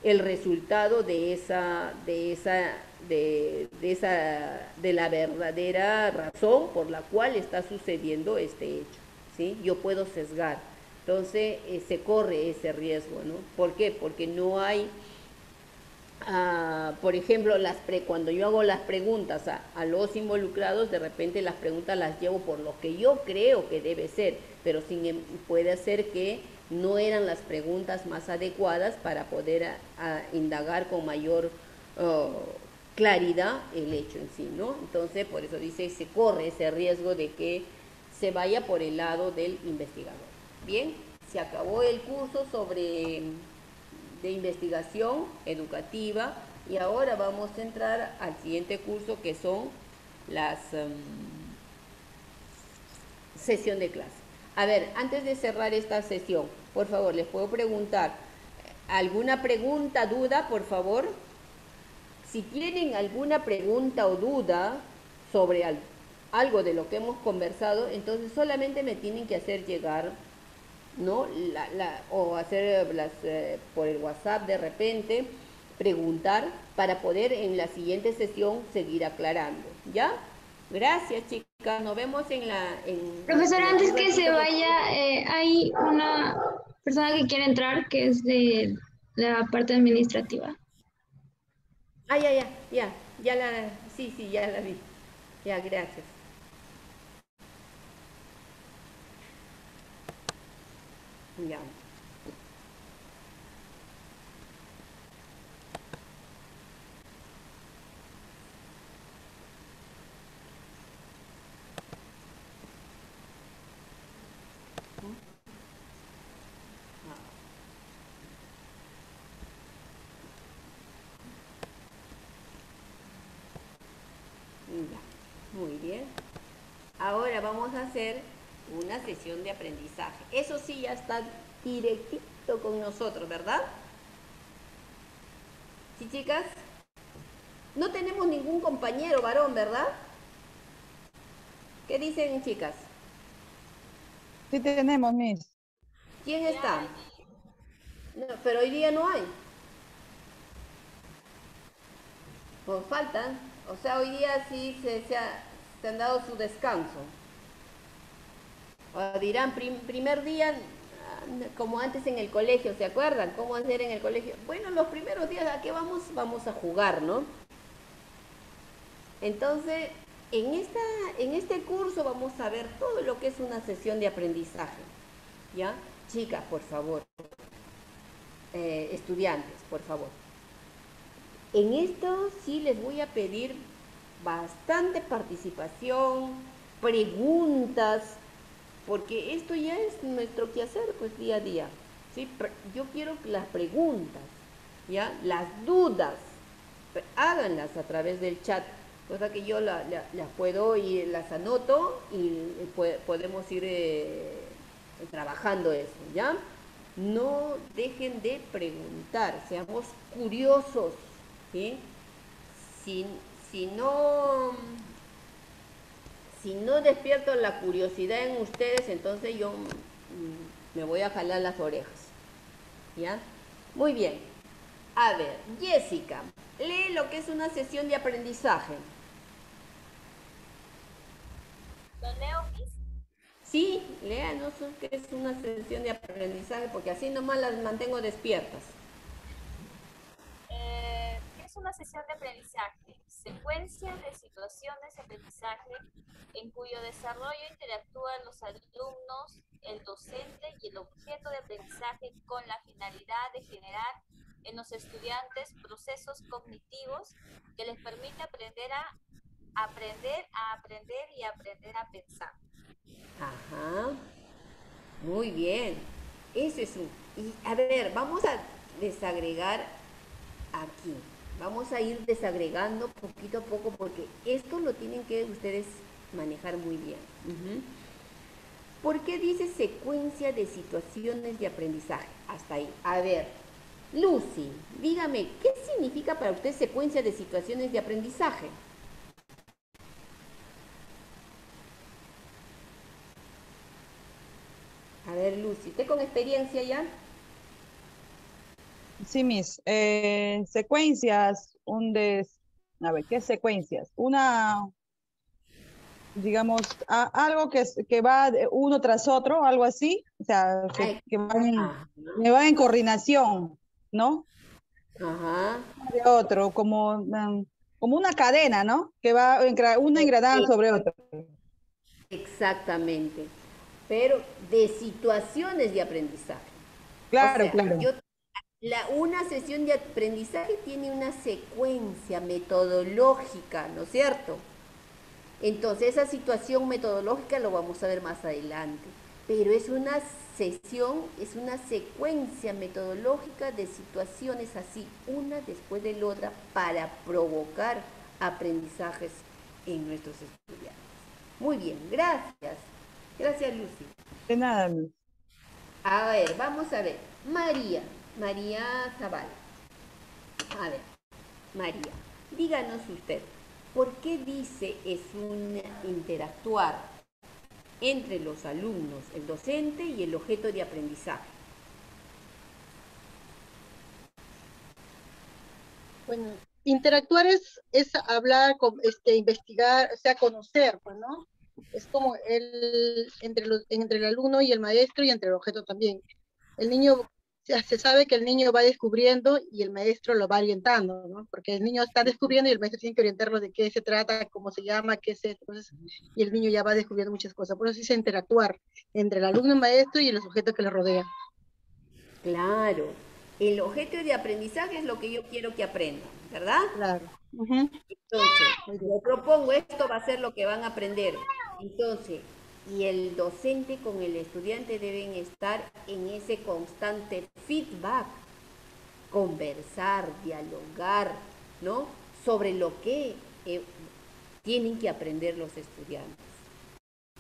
Speaker 1: el resultado de la verdadera razón por la cual está sucediendo este hecho, ¿sí? Yo puedo sesgar. Entonces se corre ese riesgo, ¿no? ¿Por qué? Porque no hay, por ejemplo, cuando yo hago las preguntas a los involucrados, de repente las preguntas las llevo por lo que yo creo que debe ser, pero puede ser que no eran las preguntas más adecuadas para poder indagar con mayor claridad el hecho en sí, ¿no? Entonces, por eso dice, se corre ese riesgo de que se vaya por el lado del investigador. Bien, se acabó el curso de investigación educativa y ahora vamos a entrar al siguiente curso que son las sesión de clase. A ver, antes de cerrar esta sesión, por favor, les puedo preguntar, ¿alguna pregunta, duda, por favor? Si tienen alguna pregunta o duda sobre algo de lo que hemos conversado, entonces solamente me tienen que hacer llegar, ¿no? O hacer por el WhatsApp de repente, preguntar para poder en la siguiente sesión seguir aclarando, ¿ya? Gracias, chicas. Nos vemos
Speaker 4: Profesora, antes que se vaya, hay una persona que quiere entrar que es de la parte administrativa.
Speaker 1: Ah, sí, ya la vi. Ya, gracias. Ya. Muy bien. Ahora vamos a hacer una sesión de aprendizaje. Eso sí ya está directito con nosotros, ¿verdad? ¿Sí, chicas? No tenemos ningún compañero varón, ¿verdad? ¿Qué dicen, chicas?
Speaker 2: Sí tenemos, Miss.
Speaker 1: ¿Quién está? No, pero hoy día no hay. Pues faltan. O sea, hoy día sí se han dado su descanso. O dirán, primer día, como antes en el colegio, ¿se acuerdan? ¿Cómo hacer en el colegio? Bueno, los primeros días, ¿a qué vamos? Vamos a jugar, ¿no? Entonces, en este curso vamos a ver todo lo que es una sesión de aprendizaje. ¿Ya? Chicas, por favor. Estudiantes, por favor. En esto sí les voy a pedir bastante participación, preguntas, porque esto ya es nuestro quehacer, pues día a día. ¿Sí? Yo quiero las preguntas, ¿ya? Las dudas, háganlas a través del chat, cosa que yo las puedo y las anoto y podemos ir trabajando eso, ¿ya? No dejen de preguntar, seamos curiosos, ¿sí? Si no despierto la curiosidad en ustedes, entonces yo me voy a jalar las orejas, ¿ya? Muy bien. A ver, Jessica, lee lo que es una sesión de aprendizaje.
Speaker 7: ¿Lo leo, Miss?
Speaker 1: Sí, léanos qué es una sesión de aprendizaje, porque así nomás las mantengo despiertas.
Speaker 7: ¿Qué es una sesión de aprendizaje? Secuencia de situaciones de aprendizaje en cuyo desarrollo interactúan los alumnos, el docente y el objeto de aprendizaje con la finalidad de generar en los estudiantes procesos cognitivos que les permite aprender y aprender a pensar.
Speaker 1: Ajá, muy bien. Eso es un... Y a ver, vamos a desagregar aquí. Vamos a ir desagregando poquito a poco porque esto lo tienen que ustedes manejar muy bien. ¿Por qué dice secuencia de situaciones de aprendizaje? Hasta ahí. A ver, Lucy, dígame, ¿qué significa para usted secuencia de situaciones de aprendizaje? A ver, Lucy, ¿usted con experiencia ya?
Speaker 2: Sí, Miss. Secuencias, a ver, ¿qué secuencias? Digamos, algo que va de uno tras otro, algo así, o sea, que van en coordinación, ¿no?
Speaker 1: Ajá.
Speaker 2: De otro, como una cadena, ¿no? Que va una engranada sobre otra.
Speaker 1: Exactamente. Pero de situaciones de aprendizaje.
Speaker 2: Claro,
Speaker 1: O sea,
Speaker 2: claro.
Speaker 1: una sesión de aprendizaje tiene una secuencia metodológica, ¿no es cierto? Entonces esa situación metodológica lo vamos a ver más adelante, pero es una sesión, es una secuencia metodológica de situaciones así, una después de la otra, para provocar aprendizajes en nuestros estudiantes. Muy bien, gracias. Gracias, Lucy.
Speaker 2: De nada, Miss.
Speaker 1: A ver, vamos a ver. María Zavala. A ver, María, díganos usted, ¿por qué dice es un interactuar entre los alumnos, el docente y el objeto de aprendizaje?
Speaker 3: Bueno, interactuar es hablar, investigar, o sea, conocer, pues, ¿no? Es como entre el alumno y el maestro y entre el objeto también. El niño, se sabe que el niño va descubriendo y el maestro lo va orientando, ¿no? Porque el niño está descubriendo y el maestro tiene que orientarlo de qué se trata, cómo se llama, qué es esto, entonces, y el niño ya va descubriendo muchas cosas. Por eso dice interactuar entre el alumno y el maestro y los objetos que le rodean.
Speaker 1: Claro, el objeto de aprendizaje es lo que yo quiero que aprendan, ¿verdad?
Speaker 3: Claro.
Speaker 1: Entonces,
Speaker 3: Muy bien.
Speaker 1: yo propongo, esto va a ser lo que van a aprender. Entonces, y el docente con el estudiante deben estar en ese constante feedback, conversar, dialogar, ¿no? Sobre lo que tienen que aprender los estudiantes.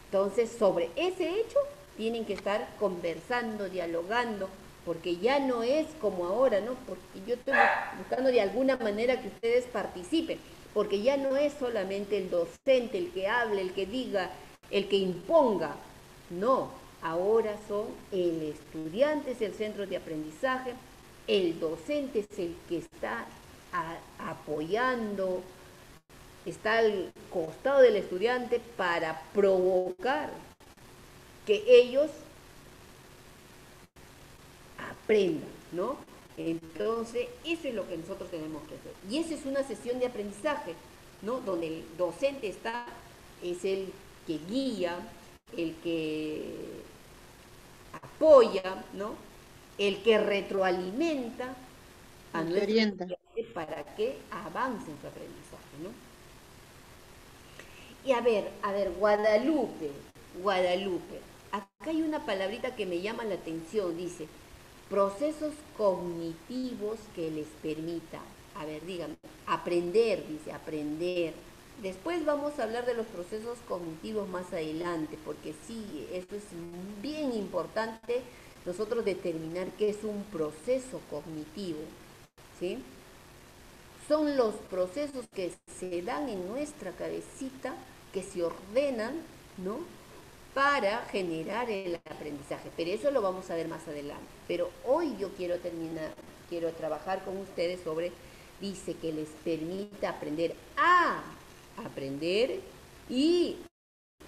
Speaker 1: Entonces, sobre ese hecho, tienen que estar conversando, dialogando, porque ya no es como ahora, ¿no? Porque yo estoy buscando de alguna manera que ustedes participen, porque ya no es solamente el docente el que hable, el que diga, el que imponga, no, ahora son el estudiante es el centro de aprendizaje, el docente es el que está apoyando, está al costado del estudiante para provocar que ellos aprendan, ¿no? Entonces, eso es lo que nosotros tenemos que hacer. Y esa es una sesión de aprendizaje, ¿no? Donde el docente es el que guía, el que apoya, ¿no? El que retroalimenta a nuestros estudiantes para que avancen su aprendizaje, ¿no? Y a ver, Guadalupe, acá hay una palabrita que me llama la atención, dice, procesos cognitivos que les permita, a ver, díganme, aprender, dice, aprender. Después vamos a hablar de los procesos cognitivos más adelante, porque sí, esto es bien importante, nosotros determinar qué es un proceso cognitivo, ¿sí? Son los procesos que se dan en nuestra cabecita, que se ordenan, ¿no? Para generar el aprendizaje. Pero eso lo vamos a ver más adelante. Pero hoy yo quiero trabajar con ustedes sobre, dice que les permite aprender a aprender y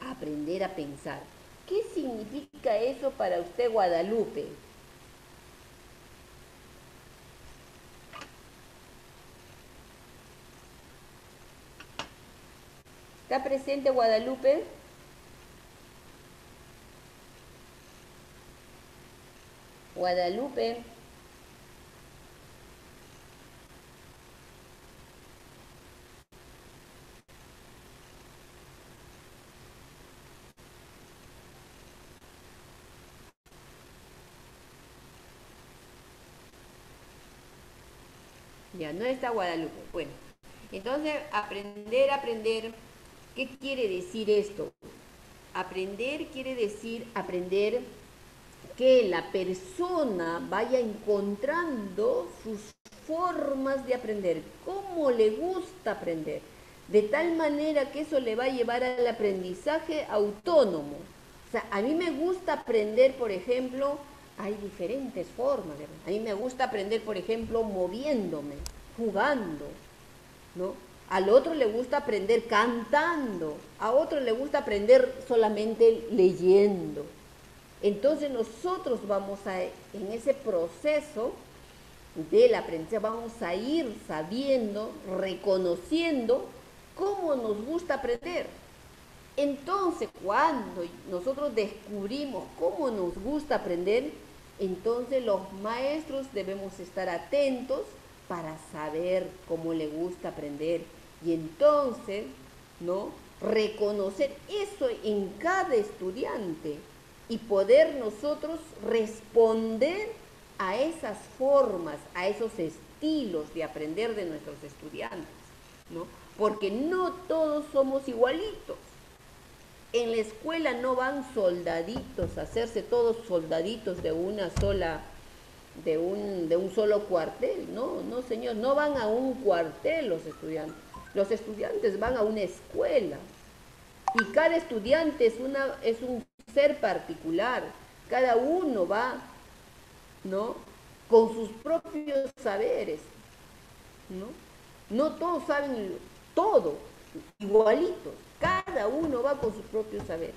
Speaker 1: aprender a pensar. ¿Qué significa eso para usted, Guadalupe? ¿Está presente Guadalupe? Guadalupe. Ya, no está Guadalupe. Bueno, entonces aprender. ¿Qué quiere decir esto? Aprender quiere decir aprender que la persona vaya encontrando sus formas de aprender, cómo le gusta aprender, de tal manera que eso le va a llevar al aprendizaje autónomo. O sea, a mí me gusta aprender, por ejemplo, hay diferentes formas. A mí me gusta aprender, por ejemplo, moviéndome, jugando, ¿no? Al otro le gusta aprender cantando, a otro le gusta aprender solamente leyendo. Entonces nosotros en ese proceso del aprendizaje, vamos a ir sabiendo, reconociendo cómo nos gusta aprender. Entonces, cuando nosotros descubrimos cómo nos gusta aprender, entonces los maestros debemos estar atentos para saber cómo le gusta aprender. Y entonces, ¿no? Reconocer eso en cada estudiante y poder nosotros responder a esas formas, a esos estilos de aprender de nuestros estudiantes, ¿no? Porque no todos somos igualitos. En la escuela no van soldaditos a hacerse todos soldaditos de una sola, de un solo cuartel, no señor, no van a un cuartel los estudiantes. Los estudiantes van a una escuela y cada estudiante es un ser particular, cada uno va, ¿no? Con sus propios saberes, ¿no? No todos saben todo, igualitos, cada uno va con sus propios saberes.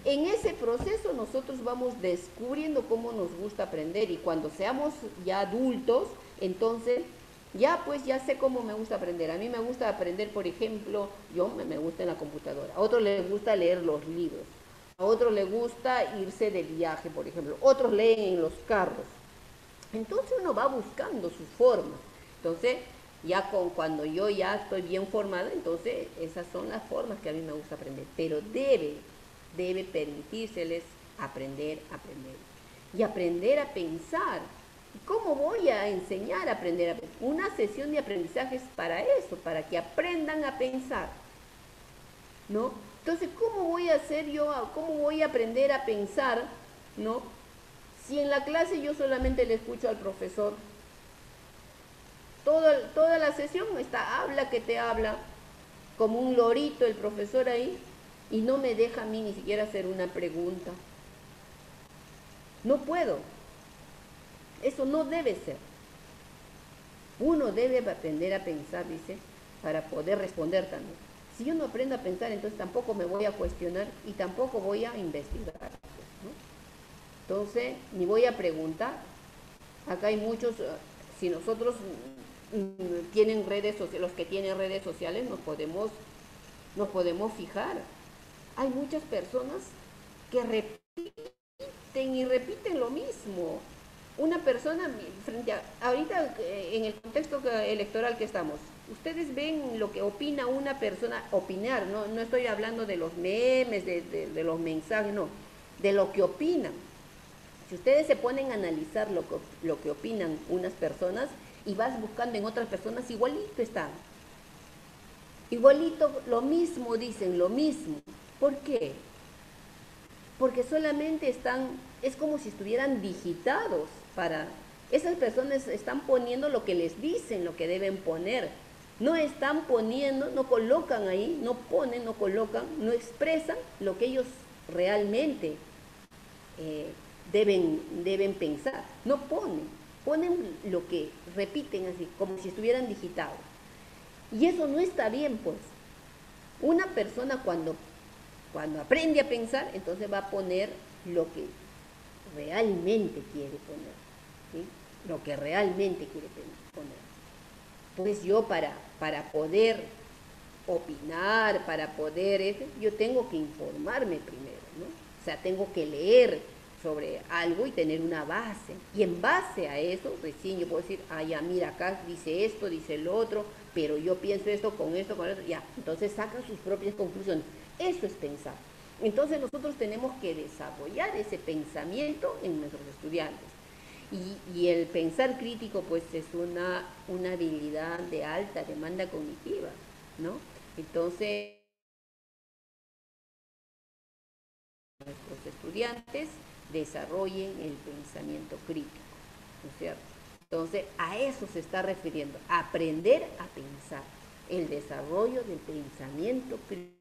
Speaker 1: En ese proceso nosotros vamos descubriendo cómo nos gusta aprender y cuando seamos ya adultos, entonces ya sé cómo me gusta aprender. A mí me gusta aprender, por ejemplo, me gusta en la computadora. A otro le gusta leer los libros. A otro le gusta irse de viaje, por ejemplo. Otros leen en los carros. Entonces uno va buscando sus formas. Entonces, cuando yo ya estoy bien formada, entonces esas son las formas que a mí me gusta aprender. Pero debe permitírseles aprender. Y aprender a pensar. ¿Cómo voy a enseñar a aprender? Una sesión de aprendizaje es para eso, para que aprendan a pensar. ¿no? Entonces, ¿cómo voy a hacer yo, cómo voy a aprender a pensar, ¿no? Si en la clase yo solamente le escucho al profesor, toda la sesión habla que te habla, como un lorito el profesor ahí, y no me deja a mí ni siquiera hacer una pregunta. No puedo. Eso no debe ser. Uno debe aprender a pensar, dice, para poder responder también. Si yo no aprendo a pensar, entonces tampoco me voy a cuestionar y tampoco voy a investigar, ¿no? Entonces, ni voy a preguntar. Acá hay muchos, si nosotros tienen redes sociales, los que tienen redes sociales nos podemos fijar. Hay muchas personas que repiten y repiten lo mismo. Una persona frente a, ahorita en el contexto electoral que estamos, ustedes ven lo que opina una persona, opinar, no estoy hablando de los memes, de los mensajes, no, de lo que opinan. Si ustedes se ponen a analizar lo que opinan unas personas y vas buscando en otras personas, igualito están. Igualito, lo mismo dicen, lo mismo. ¿Por qué? Porque solamente es como si estuvieran digitados para... Esas personas están poniendo lo que les dicen, lo que deben poner. No están poniendo, no colocan ahí, no ponen, no colocan, no expresan lo que ellos realmente deben pensar. No ponen lo que repiten así, como si estuvieran digitados. Y eso no está bien, pues. Una persona cuando aprende a pensar, entonces va a poner lo que realmente quiere poner, ¿sí? Lo que realmente quiere poner. Pues yo para poder opinar, para poder, yo tengo que informarme primero, ¿no? O sea, tengo que leer sobre algo y tener una base. Y en base a eso, recién yo puedo decir, ya mira, acá dice esto, dice el otro, pero yo pienso esto, con esto, ya. Entonces sacan sus propias conclusiones. Eso es pensar. Entonces nosotros tenemos que desarrollar ese pensamiento en nuestros estudiantes. Y el pensar crítico, pues, es una habilidad de alta demanda cognitiva, ¿no? Entonces, nuestros estudiantes desarrollen el pensamiento crítico, ¿no es cierto? Entonces, a eso se está refiriendo, aprender a pensar, el desarrollo del pensamiento crítico.